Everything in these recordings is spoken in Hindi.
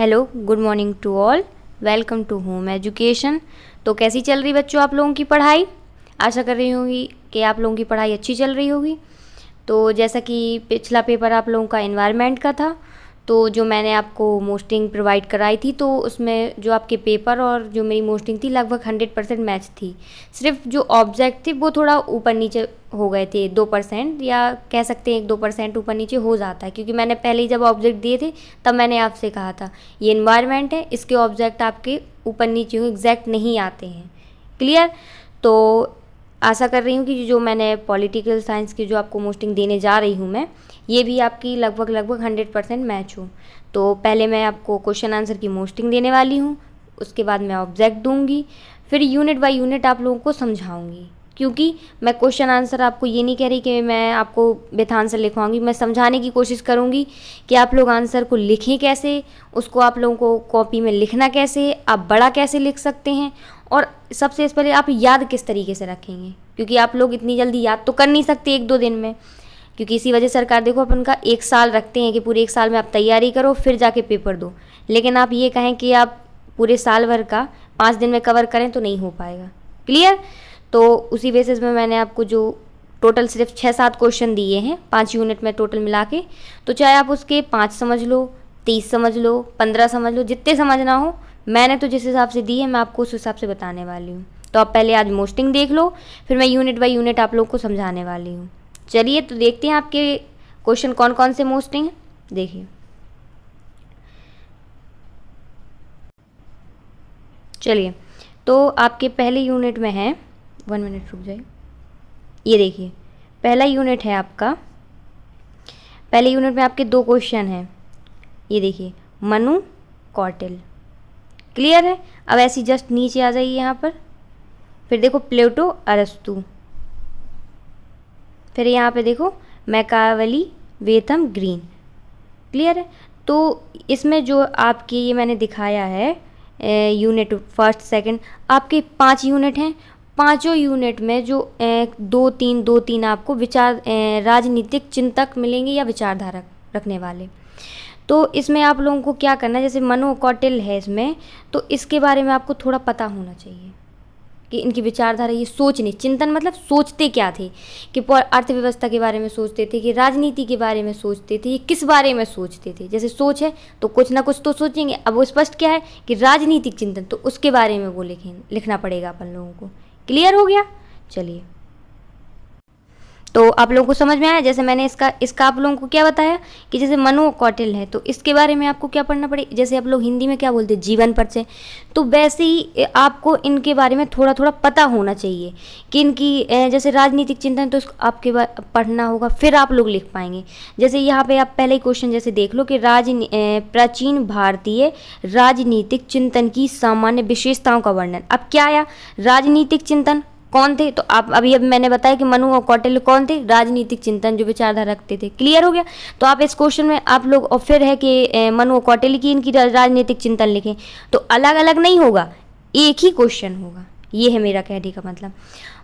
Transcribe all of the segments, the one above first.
Hello, good morning to all. Welcome to home education. तो कैसी चल रही बच्चों आप लोगों की पढ़ाई? आशा कर रही होंगी कि आप लोगों की पढ़ाई अच्छी चल रही होगी। तो जैसा कि पिछला पेपर आप लोगों का एनवायरनमेंट का था, तो जो मैंने आपको मोस्टिंग प्रोवाइड कराई थी, तो उसमें जो आपके पेपर और जो मेरी मोस्टिंग थी लगभग 100% मैच थी। सिर्फ जो ऑब्जेक्ट थे वो थोड़ा ऊपर नीचे हो गए थे, 2% या कह सकते हैं 1-2% ऊपर नीचे हो जाता है, क्योंकि मैंने पहले ही जब ऑब्जेक्ट दिए थे तब मैंने आपसे कहा था ये एनवायरनमेंट है, इसके ऑब्जेक्ट आपके ऊपर नीचे हो एग्जैक्ट नहीं आते हैं। क्लियर? तो आशा कर रही हूँ कि जो मैंने पॉलिटिकल साइंस की जो आपको मोस्टिंग देने जा रही हूँ मैं, ये भी आपकी लगभग 100% मैच हो। तो पहले मैं आपको क्वेश्चन आंसर की मोस्टिंग देने वाली हूँ, उसके बाद मैं ऑब्जेक्ट दूंगी, फिर यूनिट बाय यूनिट आप लोगों को समझाऊंगी। क्योंकि मैं क्वेश्चन आंसर आपको ये नहीं कह रही कि मैं आपको विथ आंसर लिखवाऊंगी, मैं समझाने की कोशिश करूंगी कि आप लोग आंसर को लिखें कैसे, उसको आप लोगों को कॉपी में लिखना कैसे, आप बड़ा कैसे लिख सकते हैं, और सबसे पहले आप याद किस तरीके से रखेंगे, क्योंकि आप लोग इतनी जल्दी याद तो कर नहीं सकते 1-2 दिन में। क्योंकि इसी वजह सरकार देखो अपन का 1 साल रखते हैं कि पूरे 1 साल में आप तैयारी करो फिर जाके पेपर दो। लेकिन आप ये कहें कि आप पूरे साल भर का 5 दिन में कवर करें तो नहीं हो पाएगा। क्लियर? तो उसी बेसिस में मैंने आपको जो टोटल सिर्फ 6-7 क्वेश्चन दिए हैं 5 यूनिट में टोटल मिला के, तो चाहे आप उसके 5 समझ लो, 30 समझ लो, 15 समझ लो, जितने समझना हो, मैंने तो जिस हिसाब से दी है मैं आपको उस हिसाब से बताने वाली हूँ। तो आप पहले आज मोस्टिंग देख लो, फिर मैं यूनिट बाय यूनिट आप लोग को समझाने वाली हूँ। चलिए तो देखते हैं आपके क्वेश्चन कौन कौन से मोस्टिंग हैं। देखिए, चलिए तो आपके पहले यूनिट में है, 1 मिनट रुक जाइए। ये देखिए, पहला यूनिट है आपका, पहले यूनिट में आपके 2 क्वेश्चन हैं। ये देखिए, मनु कौटिल्य। क्लियर है? अब ऐसी जस्ट नीचे आ जाइए यहाँ पर, फिर देखो प्लेटो अरस्तु, फिर यहाँ पे देखो मैकावली वेथम ग्रीन। क्लियर है? तो इसमें जो आपके ये मैंने दिखाया है यूनिट फर्स्ट सेकंड, आपके 5 यूनिट हैं। पांचों यूनिट में जो 2-3 आपको विचार राजनीतिक चिंतक मिलेंगे या विचारधारा रखने वाले। तो इसमें आप लोगों को क्या करना है, जैसे मनु कौटिल्य है इसमें, तो इसके बारे में आपको थोड़ा पता होना चाहिए कि इनकी विचारधारा, ये सोचने, चिंतन मतलब सोचते क्या थे, कि अर्थव्यवस्था के बारे में सोचते थे, कि राजनीति के बारे में सोचते थे, ये किस बारे में सोचते थे। जैसे सोच है तो कुछ ना कुछ तो सोचेंगे। अब वो स्पष्ट क्या है कि राजनीतिक चिंतन, तो उसके बारे में वो लिखना पड़ेगा अपन लोगों को। क्लियर हो गया? चलिए, तो आप लोगों को समझ में आया। जैसे मैंने इसका आप लोगों को क्या बताया कि जैसे मनु कौटिल्य है तो इसके बारे में आपको क्या पढ़ना पड़ेगा, जैसे आप लोग हिंदी में क्या बोलते हैं जीवन परिचय, तो वैसे ही आपको इनके बारे में थोड़ा थोड़ा पता होना चाहिए कि इनकी जैसे राजनीतिक चिंतन, तो आपके पढ़ना होगा, फिर आप लोग लिख पाएंगे। जैसे यहाँ पे आप पहले ही क्वेश्चन जैसे देख लो कि प्राचीन भारतीय राजनीतिक चिंतन की सामान्य विशेषताओं का वर्णन। अब क्या आया, राजनीतिक चिंतन कौन थे, तो आप अभी मैंने बताया कि मनु और कौटिल्य कौन थे, राजनीतिक चिंतन जो विचारधारा रखते थे। क्लियर हो गया? तो आप इस क्वेश्चन में आप लोग, और फिर है कि मनु और कौटिल्य की इनकी राजनीतिक चिंतन लिखें, तो अलग अलग नहीं होगा, एक ही क्वेश्चन होगा। ये है मेरा कहने का मतलब।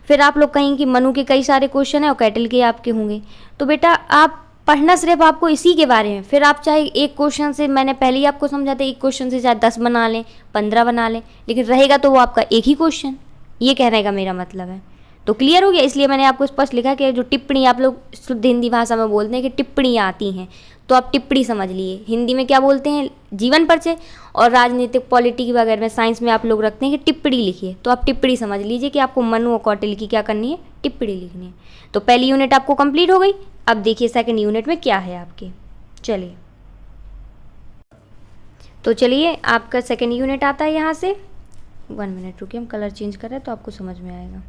फिर आप लोग कहेंगे कि मनु के कई सारे क्वेश्चन हैं और कौटिल्य के आपके होंगे, तो बेटा आप पढ़ना सिर्फ आपको इसी के बारे में। फिर आप चाहे एक क्वेश्चन से, मैंने पहले ही आपको समझाते, एक क्वेश्चन से चाहे 10 बना लें, 15 बना लें, लेकिन रहेगा तो वो आपका एक ही क्वेश्चन। ये कहने का मेरा मतलब है। तो क्लियर हो गया? इसलिए मैंने आपको स्पष्ट लिखा कि जो टिप्पणी, आप लोग शुद्ध हिंदी भाषा में बोलते हैं कि टिप्पणियाँ आती हैं, तो आप टिप्पणी समझ लिए। हिंदी में क्या बोलते हैं, जीवन परिचय, और राजनीतिक पॉलिटिक्स वगैरह में साइंस में आप लोग रखते हैं कि टिप्पणी लिखिए, तो आप टिप्पणी समझ लीजिए कि आपको मनु और कौटिल्य की क्या करनी है, टिप्पणी लिखनी है। तो पहली यूनिट आपको कंप्लीट हो गई। अब देखिए सेकेंड यूनिट में क्या है आपके। चलिए, तो चलिए आपका सेकेंड यूनिट आता है यहाँ से। 1 मिनट रुकिए, हम कलर चेंज कर रहे हैं तो आपको समझ में आएगा।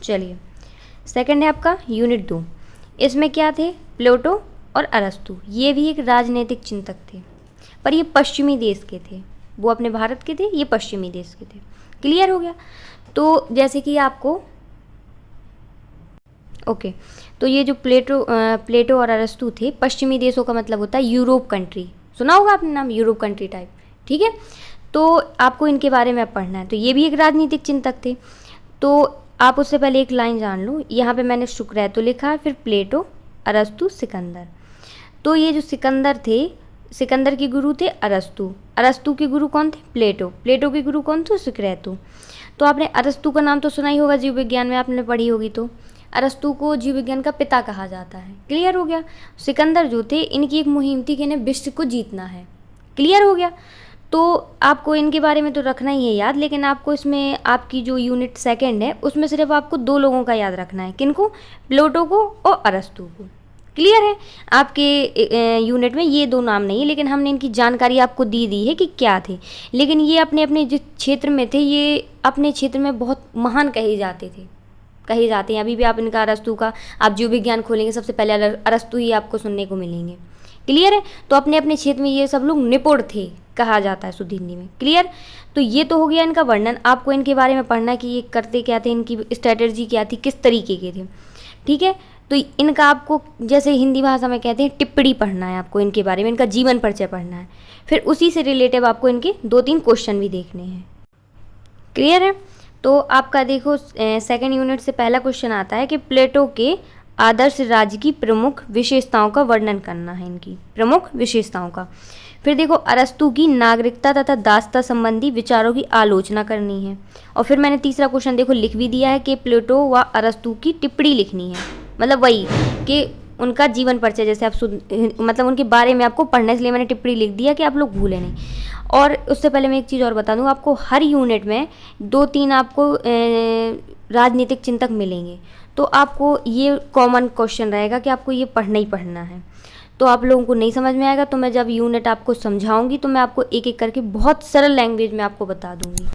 चलिए, सेकंड है आपका यूनिट 2। इसमें क्या थे, प्लेटो और अरस्तु, ये भी एक राजनीतिक चिंतक थे, पर ये पश्चिमी देश के थे, वो अपने भारत के थे, ये पश्चिमी देश के थे। क्लियर हो गया? तो जैसे कि आपको ओके, तो ये जो प्लेटो और अरस्तु थे, पश्चिमी देशों का मतलब होता है यूरोप कंट्री, सुना होगा आपने नाम, यूरोप कंट्री टाइप। ठीक है, तो आपको इनके बारे में पढ़ना है। तो ये भी एक राजनीतिक चिंतक थे। तो आप उससे पहले एक लाइन जान लो, यहाँ पे मैंने शुक्रेतो लिखा है, फिर प्लेटो, अरस्तु, सिकंदर। तो ये जो सिकंदर थे सिकंदर के गुरु थे अरस्तु, अरस्तु के गुरु कौन थे? प्लेटो, प्लेटो के गुरु कौन थे? सुकरातो। तो आपने अरस्तु का नाम तो सुना ही होगा, जीव विज्ञान में आपने पढ़ी होगी। तो अरस्तु को जीव विज्ञान का पिता कहा जाता है। क्लियर हो गया। सिकंदर जो थे, इनकी एक मुहिम थी कि इन्हें विश्व को जीतना है। क्लियर हो गया। तो आपको इनके बारे में तो रखना ही है याद, लेकिन आपको इसमें आपकी जो यूनिट सेकंड है उसमें सिर्फ आपको 2 लोगों का याद रखना है। किनको? प्लेटो को और अरस्तु को। क्लियर है। आपके यूनिट में ये 2 नाम नहीं है, लेकिन हमने इनकी जानकारी आपको दी है कि क्या थे। लेकिन ये अपने अपने जिस क्षेत्र में थे, ये अपने क्षेत्र में बहुत महान कहे जाते हैं। अभी भी आप इनका अरस्तु का आप जीव विज्ञान खोलेंगे, सबसे पहले अरस्तु ही आपको सुनने को मिलेंगे। क्लियर है। तो अपने अपने क्षेत्र में ये सब लोग निपुण थे, कहा जाता है शुद्ध हिंदी में। क्लियर। तो ये तो हो गया इनका वर्णन। आपको इनके बारे में पढ़ना कि ये करते क्या थे, इनकी स्ट्रेटजी क्या थी, किस तरीके के थे। ठीक है। तो इनका आपको जैसे हिंदी भाषा में कहते हैं टिप्पणी पढ़ना है, आपको इनके बारे में, इनका जीवन परिचय पढ़ना है। फिर उसी से रिलेटिव आपको इनके 2-3 क्वेश्चन भी देखने हैं। क्लियर है। तो आपका देखो सेकेंड यूनिट से पहला क्वेश्चन आता है कि प्लेटो के आदर्श राज्य की प्रमुख विशेषताओं का वर्णन करना है, इनकी प्रमुख विशेषताओं का। फिर देखो अरस्तु की नागरिकता तथा दासता संबंधी विचारों की आलोचना करनी है। और फिर मैंने तीसरा क्वेश्चन देखो लिख भी दिया है कि प्लेटो व अरस्तु की टिप्पणी लिखनी है, मतलब वही कि उनका जीवन परिचय, जैसे आप मतलब उनके बारे में आपको पढ़ना है, इसलिए मैंने टिप्पणी लिख दिया कि आप लोग भूलें नहीं। और उससे पहले मैं एक चीज़ और बता दूँ, आपको हर यूनिट में 2-3 आपको राजनीतिक चिंतक मिलेंगे। तो आपको ये कॉमन क्वेश्चन रहेगा कि आपको ये पढ़ना ही पढ़ना है। तो आप लोगों को नहीं समझ में आएगा तो मैं जब यूनिट आपको समझाऊंगी तो मैं आपको एक एक करके बहुत सरल लैंग्वेज में आपको बता दूंगी।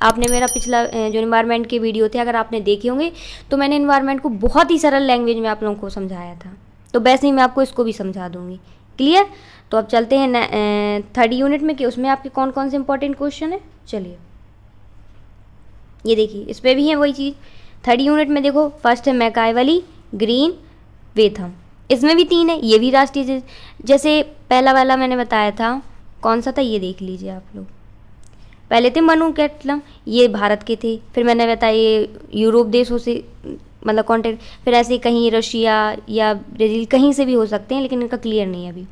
आपने मेरा पिछला जो इन्वायरमेंट के वीडियो थे अगर आपने देखे होंगे तो मैंने इन्वायरमेंट को बहुत ही सरल लैंग्वेज में आप लोगों को समझाया था, तो वैसे ही मैं आपको इसको भी समझा दूंगी। क्लियर। तो अब चलते हैं थर्ड यूनिट में कि उसमें आपके कौन कौन से इंपॉर्टेंट क्वेश्चन है। चलिए ये देखिए, इस पर भी है वही चीज़। थर्ड यूनिट में देखो फर्स्ट है मैकाइवली, ग्रीन, वेथम। इसमें भी 3 है, ये भी राष्ट्रीय, जैसे पहला वाला मैंने बताया था कौन सा था, ये देख लीजिए आप लोग। पहले थे मनु कैटलम, ये भारत के थे। फिर मैंने बताया ये यूरोप देशों से मतलब कॉन्टेक्ट, फिर ऐसे कहीं रशिया या ब्राज़ील कहीं से भी हो सकते हैं, लेकिन इनका क्लियर नहीं है अभी।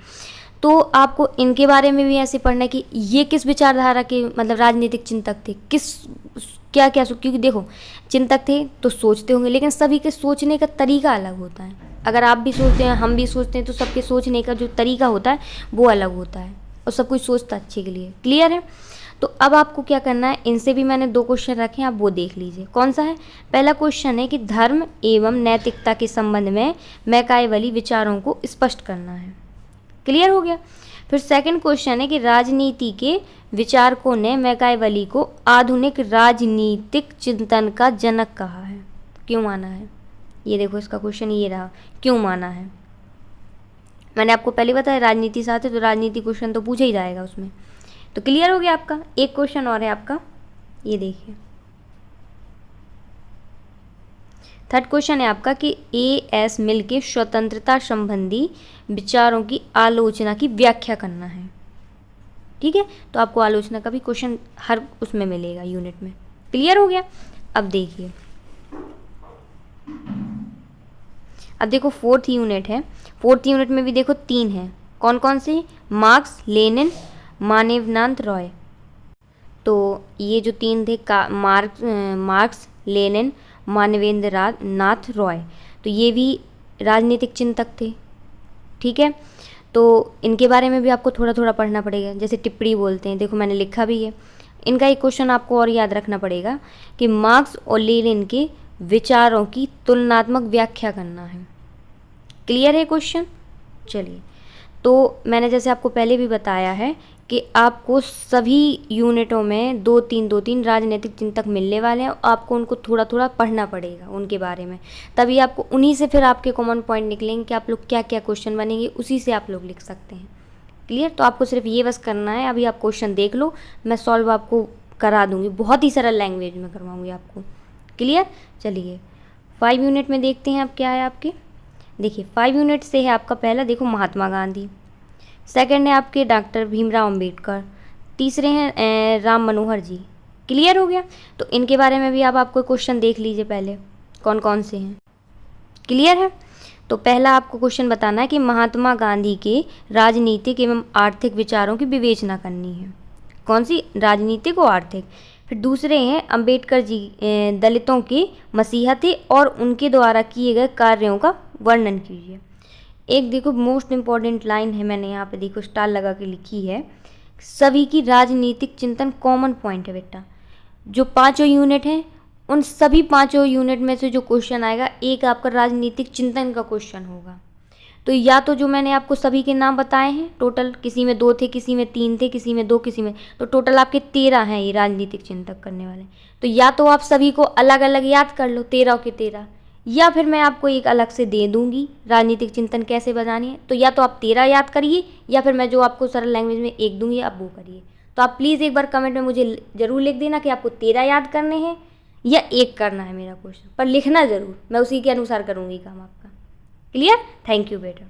तो आपको इनके बारे में भी ऐसे पढ़ना है कि ये किस विचारधारा के मतलब राजनीतिक चिंतक थे, किस क्या क्या, क्योंकि देखो चिंतक थे तो सोचते होंगे, लेकिन सभी के सोचने का तरीका अलग होता है। अगर आप भी सोचते हैं, हम भी सोचते हैं, तो सबके सोचने का जो तरीका होता है वो अलग होता है, और सब कुछ सोचता अच्छे के लिए। क्लियर है। तो अब आपको क्या करना है, इनसे भी मैंने 2 क्वेश्चन रखे हैं, आप वो देख लीजिए। कौन सा है? पहला क्वेश्चन है कि धर्म एवं नैतिकता के संबंध में मैकाइवली विचारों को स्पष्ट करना है। क्लियर हो गया। फिर सेकंड क्वेश्चन है कि राजनीति के विचारकों ने मैकाइवली को आधुनिक राजनीतिक चिंतन का जनक कहा है, क्यों माना है? ये देखो इसका क्वेश्चन ये रहा, क्यों माना है। मैंने आपको पहले बताया राजनीति साथ है तो राजनीति क्वेश्चन तो पूछा ही जाएगा उसमें। तो क्लियर हो गया आपका। एक क्वेश्चन और है आपका, ये देखिए थर्ड क्वेश्चन है आपका कि A.S. मिल के स्वतंत्रता संबंधी विचारों की आलोचना की व्याख्या करना है। ठीक है। तो आपको आलोचना का भी क्वेश्चन हर उसमें मिलेगा यूनिट में। क्लियर हो गया। अब देखिए, अब देखो फोर्थ यूनिट है। फोर्थ यूनिट में भी देखो 3 है। कौन कौन से? Marks, Lenin, Manvendra Roy. तो ये जो 3 थे मार्क्स, लेनिन, मानवेंद्र नाथ रॉय, तो ये भी राजनीतिक चिंतक थे। ठीक है। तो इनके बारे में भी आपको थोड़ा थोड़ा पढ़ना पड़ेगा, जैसे टिप्पणी बोलते हैं, देखो मैंने लिखा भी है। इनका एक क्वेश्चन आपको और याद रखना पड़ेगा कि मार्क्स और लेनिन के विचारों की तुलनात्मक व्याख्या करना है। क्लियर है क्वेश्चन। चलिए, तो मैंने जैसे आपको पहले भी बताया है कि आपको सभी यूनिटों में 2-3 राजनीतिक चिंतक मिलने वाले हैं, आपको उनको थोड़ा थोड़ा पढ़ना पड़ेगा उनके बारे में, तभी आपको उन्हीं से फिर आपके कॉमन पॉइंट निकलेंगे कि आप लोग क्या क्या क्वेश्चन बनेंगे, उसी से आप लोग लिख सकते हैं। क्लियर। तो आपको सिर्फ ये बस करना है, अभी आप क्वेश्चन देख लो, मैं सॉल्व आपको करा दूँगी, बहुत ही सरल लैंग्वेज में करवाऊँगी आपको। क्लियर। चलिए 5 यूनिट में देखते हैं अब क्या है आपके। देखिए 5 यूनिट से है आपका पहला, देखो महात्मा गांधी। सेकंड है आपके डॉक्टर भीमराव अंबेडकर। तीसरे हैं राम मनोहर जी। क्लियर हो गया। तो इनके बारे में भी आपको क्वेश्चन देख लीजिए पहले कौन कौन से हैं। क्लियर है। तो पहला आपको क्वेश्चन बताना है कि महात्मा गांधी के राजनीतिक एवं आर्थिक विचारों की विवेचना करनी है। कौन सी? राजनीतिक और आर्थिक। फिर दूसरे हैं अंबेडकर जी दलितों के मसीहा थे और उनके द्वारा किए गए कार्यों का वर्णन कीजिए। एक देखो मोस्ट इम्पॉर्टेंट लाइन है, मैंने यहाँ पे देखो स्टार लगा के लिखी है, सभी की राजनीतिक चिंतन कॉमन पॉइंट है बेटा। जो पांचों यूनिट हैं उन सभी पांचों यूनिट में से जो क्वेश्चन आएगा एक आपका राजनीतिक चिंतन का क्वेश्चन होगा। तो या तो जो मैंने आपको सभी के नाम बताए हैं टोटल, किसी में 2 थे, किसी में 3 थे, किसी में 2, किसी में, तो टोटल आपके 13 हैं ये राजनीतिक चिंतक करने वाले। तो या तो आप सभी को अलग अलग याद कर लो 13 के 13, या फिर मैं आपको एक अलग से दे दूंगी राजनीतिक चिंतन कैसे बनानी है। तो या तो आप 13 याद करिए या फिर मैं जो आपको सरल लैंग्वेज में एक दूंगी आप वो करिए। तो आप प्लीज़ एक बार कमेंट में मुझे ज़रूर लिख देना कि आपको 13 याद करने हैं या एक करना है मेरा क्वेश्चन, पर लिखना ज़रूर, मैं उसी के अनुसार करूँगी काम आपका। क्लियर? थैंक यू बेटा।